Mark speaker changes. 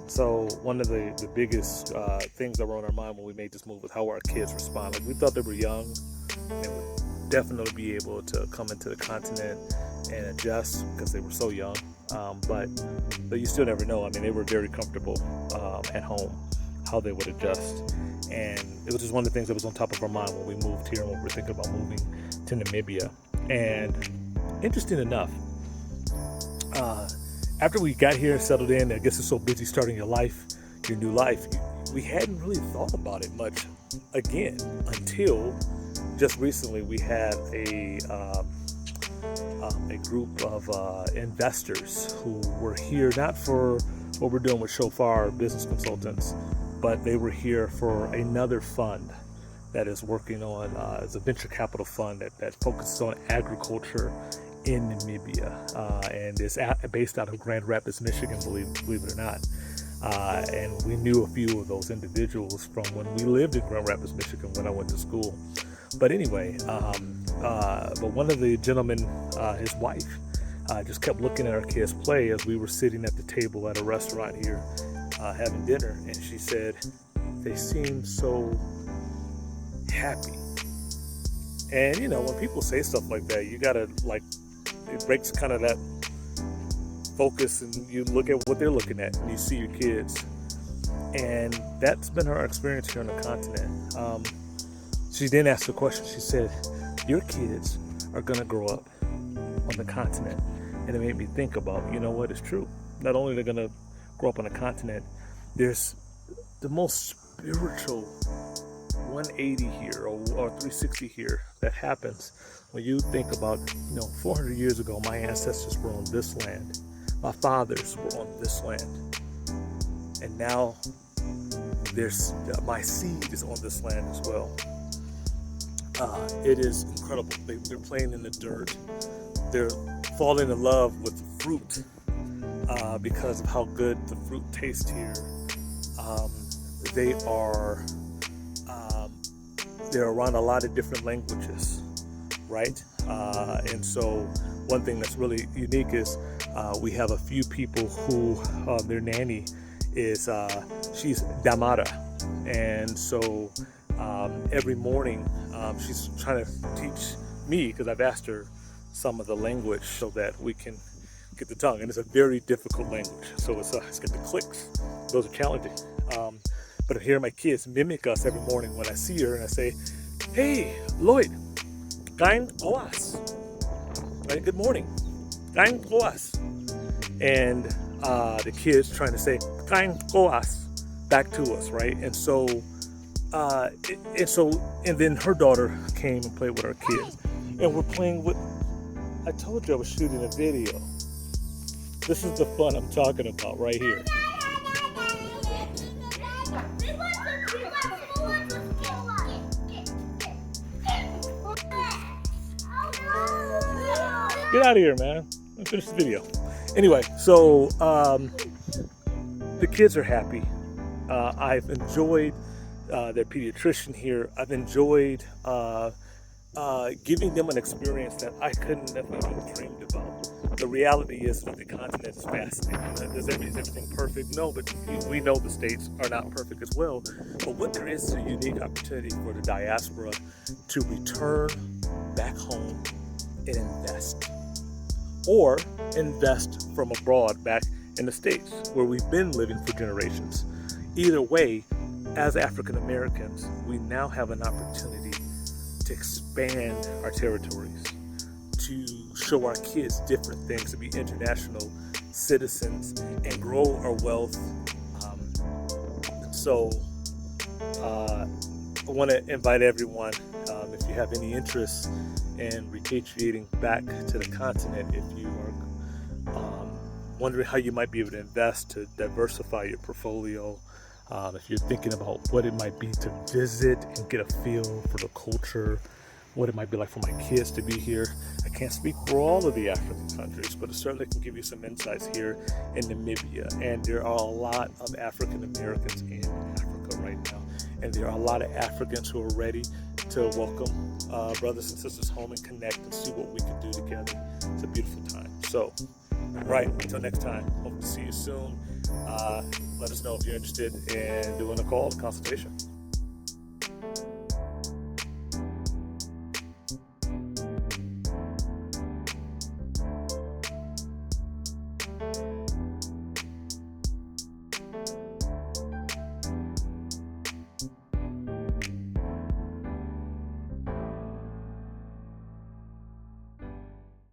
Speaker 1: So one of the biggest things that were on our mind when we made this move was how our kids respond. Like we thought they were young and would definitely be able to come into the continent and adjust because they were so young. But you still never know. I mean, they were very comfortable at home, how they would adjust. And it was just one of the things that was on top of our mind when we moved here and when we were thinking about moving to Namibia. And interesting enough, after we got here and settled in, I guess it's so busy starting your life, your new life, we hadn't really thought about it much again until just recently we had a group of investors who were here not for what we're doing with Shofar Business Consultants, but they were here for another fund that is working on, it's a venture capital fund that focuses on agriculture in Namibia, and it's based out of Grand Rapids, Michigan, believe it or not. And we knew a few of those individuals from when we lived in Grand Rapids, Michigan, when I went to school. But anyway, but one of the gentlemen, his wife, just kept looking at our kids play as we were sitting at the table at a restaurant here having dinner, and she said, "They seem so happy." And you know, when people say stuff like that, you gotta it breaks kind of that focus, and you look at what they're looking at, and you see your kids, and that's been her experience here on the continent. She then asked the question. She said, "Your kids are gonna grow up on the continent," and it made me think about, you know what, it's true. Not only are they gonna grow up on the continent, there's the most spiritual 180 here or 360 here that happens when you think about, 400 years ago, my ancestors were on this land, my fathers were on this land, and now there's my seed is on this land as well. It is incredible. They're playing in the dirt. They're falling in love with fruit because of how good the fruit tastes here. They're around a lot of different languages, right? And so one thing that's really unique is we have a few people who their nanny is she's Damara, and so every morning she's trying to teach me, because I've asked her some of the language so that we can get the tongue, and it's a very difficult language, so it's got the clicks. Those are challenging. But I hear my kids mimic us every morning when I see her, and I say, "Hey, Lloyd, kain koas." Right? Good morning. Kain koas. And the kids trying to say kain koas back to us, right? And so and then her daughter came and played with our kids, and we're playing with. I told you I was shooting a video. This is the fun I'm talking about right here. Get out of here, man. Let me finish the video. Anyway, so the kids are happy. I've enjoyed their pediatrician here. I've enjoyed giving them an experience that I couldn't have even dreamed about. The reality is that the continent is fascinating. Is everything perfect? No, but we know the states are not perfect as well. But what there is a unique opportunity for the diaspora to return back home and invest, or invest from abroad back in the States where we've been living for generations. Either way, as African Americans, we now have an opportunity to expand our territories, to show our kids different things, to be international citizens and grow our wealth. So I want to invite everyone, if you have any interest in repatriating back to the continent, if you are wondering how you might be able to invest to diversify your portfolio, if you're thinking about what it might be to visit and get a feel for the culture, what it might be like for my kids to be here. I can't speak for all of the African countries, but it certainly can give you some insights here in Namibia. And there are a lot of African Americans in Africa right now. And there are a lot of Africans who are ready to welcome brothers and sisters home and connect and see what we can do together. It's a beautiful time. So, right, until next time, hope to see you soon. let us know if you're interested in doing a call consultation.